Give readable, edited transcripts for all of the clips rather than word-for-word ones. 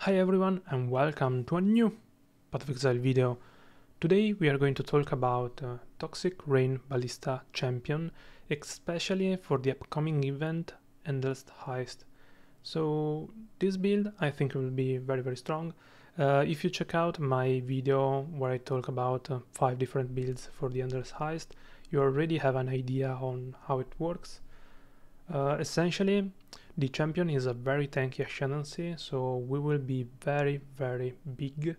Hi everyone and welcome to a new Path of Exile video. Today we are going to talk about Toxic Rain Ballista Champion, especially for the upcoming event Endless Heist. So this build I think will be very strong. If you check out my video where I talk about 5 different builds for the Endless Heist, you already have an idea on how it works. Essentially, the champion is a very tanky ascendancy, so we will be very big,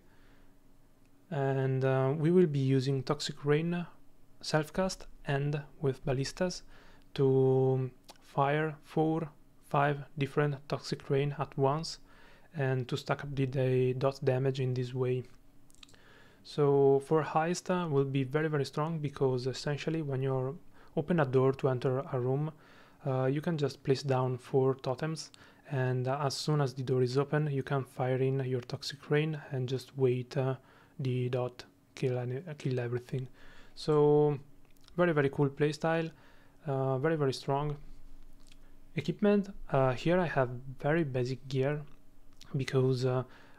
and we will be using Toxic Rain self-cast and with ballistas to fire 4-5 different Toxic Rain at once and to stack up the dot damage in this way. So for Heist will be very strong, because essentially when you open a door to enter a room, you can just place down 4 totems, and as soon as the door is open you can fire in your Toxic Rain and just wait the dot kill everything. So very cool playstyle, very strong. Equipment, here I have very basic gear, because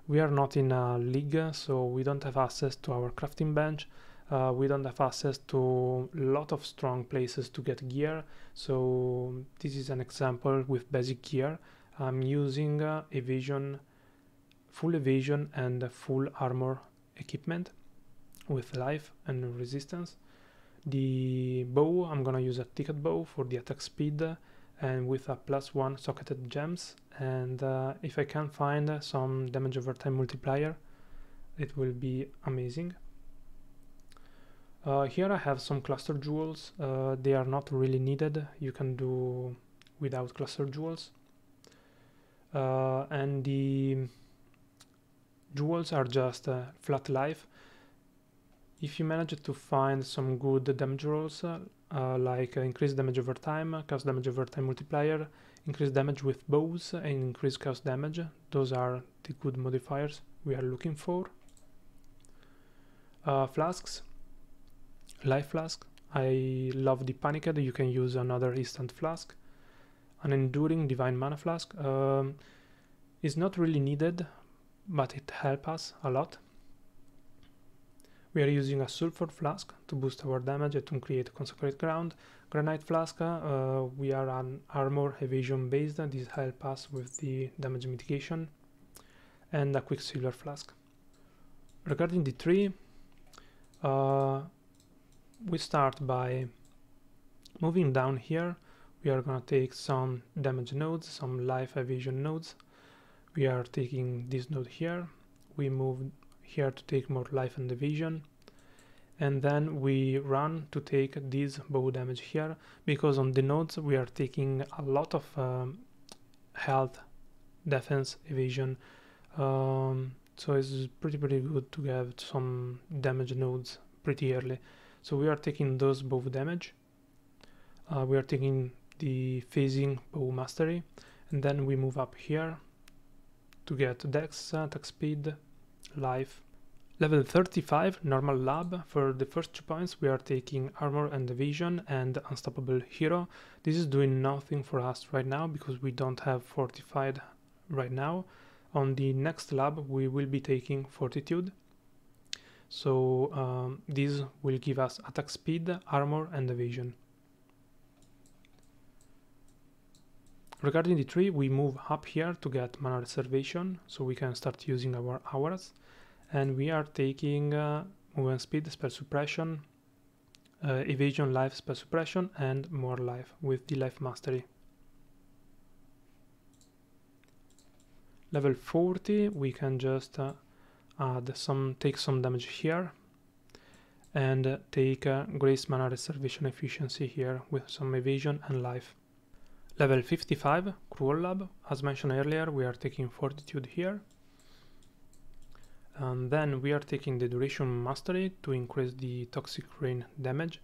we are not in a league, so we don't have access to our crafting bench. We don't have access to a lot of strong places to get gear, so this is an example with basic gear. I'm using full evasion and full armor equipment with life and resistance. The bow, I'm gonna use a ticket bow for the attack speed and with a +1 socketed gems, and if I can find some damage over time multiplier, it will be amazing. Here I have some cluster jewels. They are not really needed, you can do without cluster jewels. And the jewels are just flat life. If you manage to find some good damage rolls, like increased damage over time, chaos damage over time multiplier, increased damage with bows, and increased chaos damage, those are the good modifiers we are looking for. Flasks. Life flask. I love the panicked, you can use another instant flask. An enduring divine mana flask is not really needed, but it helps us a lot. We are using a sulfur flask to boost our damage and to create consecrated ground. Granite flask, we are an armor evasion based, this helps us with the damage mitigation. And a quicksilver flask. Regarding the tree, we start by moving down here. We are gonna take some damage nodes, some life evasion nodes. We are taking this node here. We move here to take more life and evasion, and then we run to take this bow damage here, because on the nodes we are taking a lot of health, defense, evasion, so it's pretty good to have some damage nodes pretty early. So we are taking those bow damage, we are taking the phasing bow mastery, and then we move up here to get dex, attack speed, life. Level 35 normal lab. For the first 2 points we are taking armor and evasion and unstoppable hero. This is doing nothing for us right now because we don't have fortified right now. On the next lab we will be taking fortitude. So this will give us attack speed, armor and evasion. Regarding the tree, we move up here to get mana reservation, so we can start using our hours. And we are taking movement speed, spell suppression, evasion, life, spell suppression, and more life with the life mastery. Level 40, we can just take some damage here and take grace mana reservation efficiency here with some evasion and life. Level 55 cruel lab. As mentioned earlier, we are taking fortitude here, and then we are taking the duration mastery to increase the Toxic Rain damage.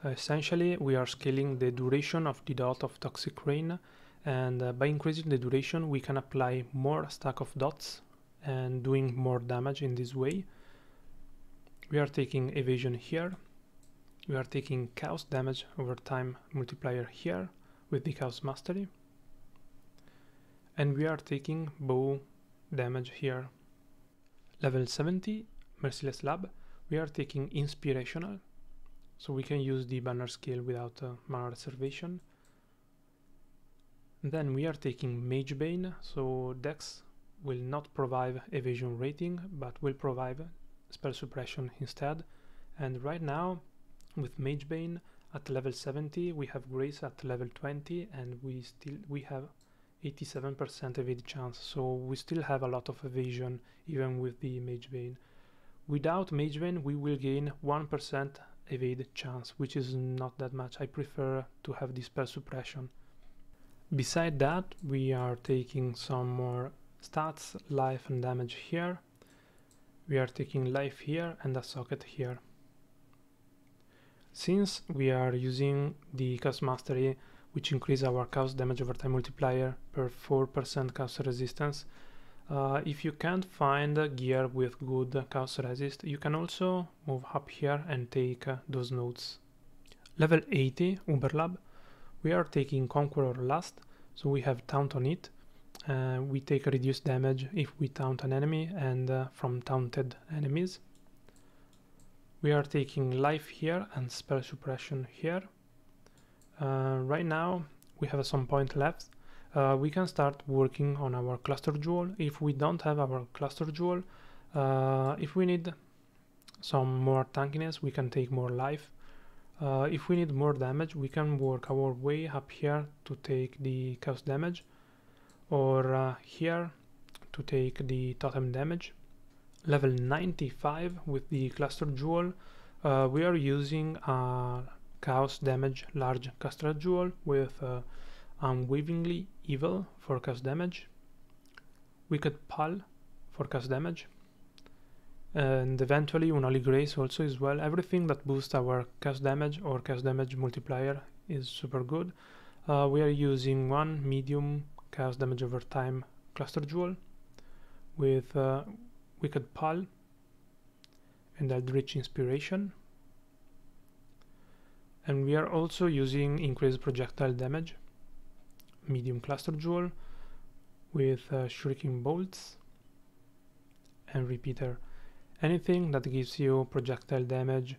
Essentially we are scaling the duration of the dot of Toxic Rain, and by increasing the duration we can apply more stack of dots and doing more damage in this way. We are taking evasion here, we are taking chaos damage over time multiplier here with the chaos mastery, and we are taking bow damage here. Level 70, Merciless Lab, we are taking Inspirational, so we can use the banner skill without mana reservation. And then we are taking Magebane, so Dex will not provide evasion rating, but will provide spell suppression instead. And right now, with Magebane at level 70, we have Grace at level 20, and we have 87% evade chance, so we still have a lot of evasion even with the Magebane. Without Magebane, we will gain 1% evade chance, which is not that much. I prefer to have this spell suppression. Beside that, we are taking some more stats, life and damage here. We are taking life here and a socket here. Since we are using the Chaos Mastery, which increase our Chaos damage over time multiplier per 4% Chaos resistance, if you can't find gear with good Chaos resist, you can also move up here and take those nodes. Level 80, Uberlab, we are taking Conqueror last, so we have Taunt on it. We take reduced damage if we taunt an enemy and from taunted enemies. We are taking life here and spell suppression here. Right now we have some point left. We can start working on our cluster jewel. If we don't have our cluster jewel, if we need some more tankiness, we can take more life. If we need more damage, we can work our way up here to take the chaos damage, or here to take the totem damage. Level 95 with the cluster jewel, we are using a chaos damage large cluster jewel with Unwavingly Evil for chaos damage, Wicked Pal for chaos damage, and eventually Unholy Grace also as well. Everything that boosts our chaos damage or chaos damage multiplier is super good. We are using one medium chaos damage over time cluster jewel with Wicked Pal and Eldritch Inspiration, and we are also using increased projectile damage medium cluster jewel with Shrieking Bolts and Repeater. Anything that gives you projectile damage,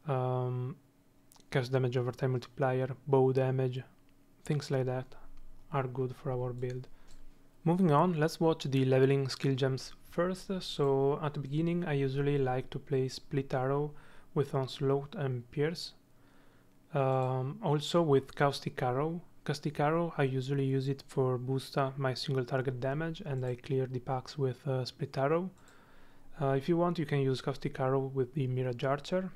chaos damage over time multiplier, bow damage, things like that are good for our build. Moving on, let's watch the leveling skill gems first. So at the beginning I usually like to play Split Arrow with Onslaught and Pierce. Also with Caustic Arrow. Caustic Arrow, I usually use it for boost my single target damage, and I clear the packs with Split Arrow. If you want, you can use Caustic Arrow with the Mirage Archer.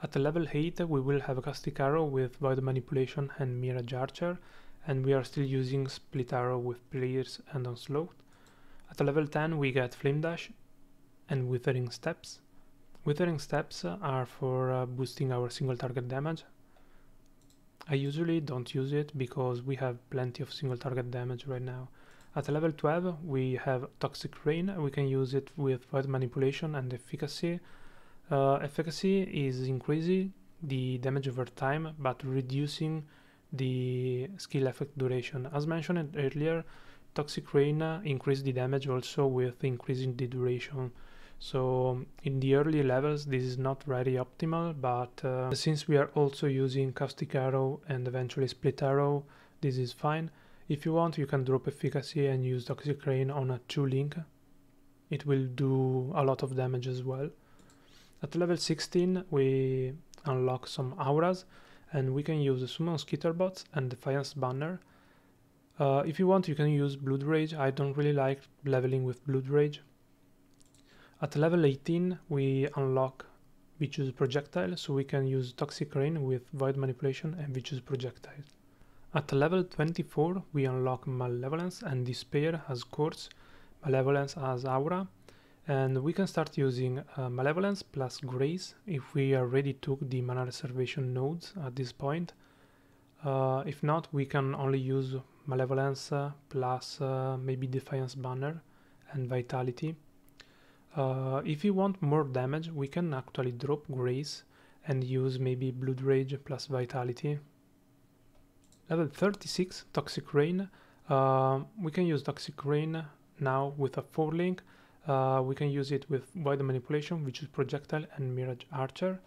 At level 8 we will have a Caustic Arrow with Void Manipulation and Mirage Archer, and we are still using Split Arrow with Pierce and Onslaught. At level 10 we get Flame Dash and Withering Steps. Withering Steps are for boosting our single target damage. I usually don't use it because we have plenty of single target damage right now. At level 12 we have Toxic Rain. We can use it with Void Manipulation and Efficacy. Efficacy is increasing the damage over time but reducing the skill effect duration. As mentioned earlier, Toxic Rain increases the damage also with increasing the duration. So in the early levels this is not very optimal, but since we are also using Caustic Arrow and eventually Split Arrow, this is fine. If you want, you can drop Efficacy and use Toxic Rain on a 2-link. It will do a lot of damage as well. At level 16 we unlock some auras, and we can use Summon Skitterbots and Defiance Banner. If you want, you can use Blood Rage. I don't really like leveling with Blood Rage. At level 18 we unlock Vicious Projectile, so we can use Toxic Rain with Void Manipulation and Vicious Projectile. At level 24 we unlock Malevolence and Despair as cores, Malevolence as aura, and we can start using Malevolence plus Grace if we already took the mana reservation nodes at this point. If not, we can only use Malevolence plus maybe Defiance Banner and Vitality. If you want more damage, we can actually drop Grace and use maybe Blood Rage plus Vitality. Level 36, Toxic Rain. We can use Toxic Rain now with a 4 link. We can use it with Void Manipulation, which is Projectile, and Mirage Archer.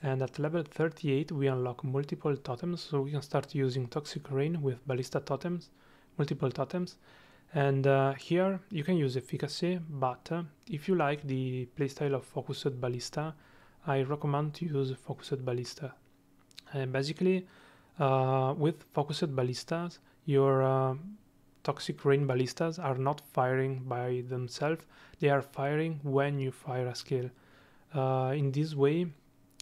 And at level 38 we unlock multiple totems, so we can start using Toxic Rain with Ballista totems, multiple totems. And here you can use Efficacy, but if you like the playstyle of Focused Ballista, I recommend to use Focused Ballista. Basically, with Focused Ballistas, your Toxic Rain Ballistas are not firing by themselves, they are firing when you fire a skill. In this way,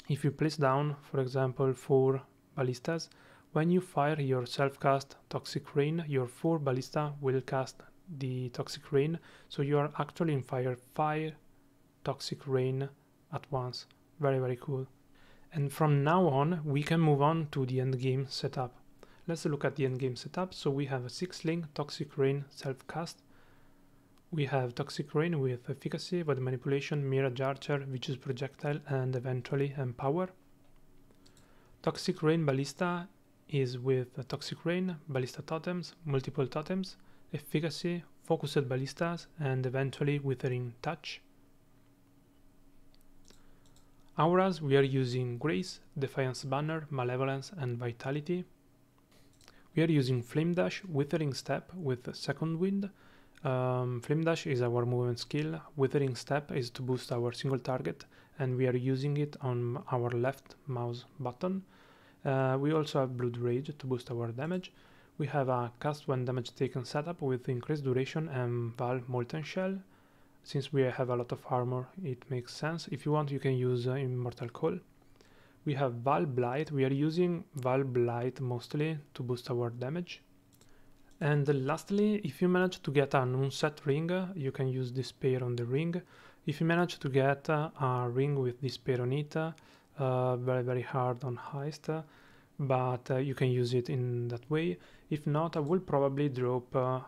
if you place down, for example, 4 ballistas, when you fire your self-cast Toxic Rain, your 4 ballista will cast the Toxic Rain, so you are actually in fire 5 Toxic Rain at once. Very, very cool. And from now on, we can move on to the endgame setup. Let's look at the endgame setup. So we have a 6-link Toxic Rain self-cast. We have Toxic Rain with Efficacy, Void Manipulation, Mirage Archer, which is Projectile, and eventually Empower. Toxic Rain Ballista is with Toxic Rain, Ballista Totems, multiple totems, Efficacy, Focused Ballistas, and eventually Withering Touch. Auras, we are using Grace, Defiance Banner, Malevolence, and Vitality. We are using Flame Dash, Withering Step with Second Wind. Flame Dash is our movement skill, Withering Step is to boost our single target, and we are using it on our left mouse button. We also have Blood Rage to boost our damage. We have a cast when damage taken setup with increased duration and Val Molten Shell. Since we have a lot of armor, it makes sense. If you want, you can use Immortal Call. We have Val Blight. We are using Val Blight mostly to boost our damage. And lastly, if you manage to get an unset ring, you can use Despair on the ring. If you manage to get a ring with Despair on it, very, very hard on Heist, but you can use it in that way. If not, I will probably drop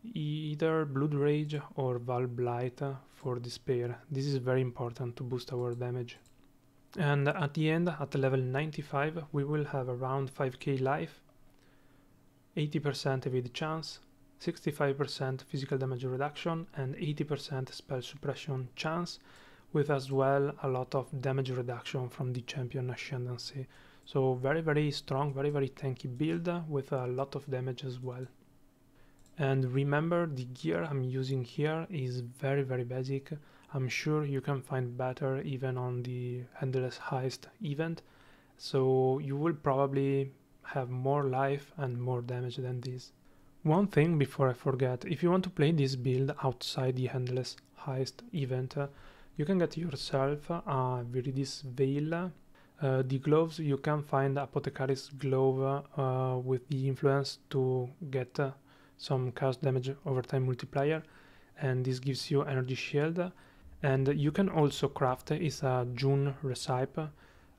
either Blood Rage or Val Blight for Despair. This is very important to boost our damage. And at the end, at level 95, we will have around 5k life, 80% evade chance, 65% physical damage reduction, and 80% spell suppression chance, with as well a lot of damage reduction from the champion Ascendancy. So very, very strong, very, very tanky build with a lot of damage as well. And remember, the gear I'm using here is very, very basic. I'm sure you can find better even on the Endless Heist event, so you will probably have more life and more damage than this. One thing before I forget, if you want to play this build outside the Endless Heist event, you can get yourself a Viridis Veil. The gloves, you can find Apothecary's glove with the influence to get some cast damage over time multiplier, and this gives you energy shield. And you can also craft is a June recipe,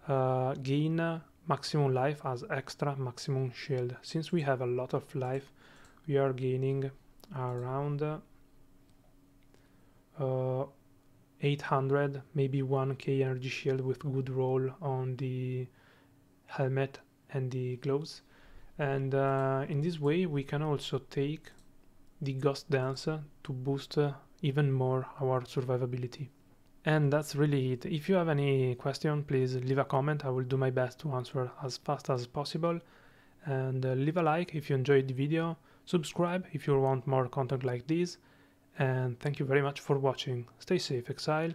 gain maximum life as extra maximum shield. Since we have a lot of life, we are gaining around 800, maybe 1k energy shield with good roll on the helmet and the gloves. And in this way we can also take the Ghost Dance to boost even more our survivability. And that's really it. If you have any question, please leave a comment. I will do my best to answer as fast as possible. And leave a like if you enjoyed the video, subscribe if you want more content like this, and thank you very much for watching. Stay safe, Exile.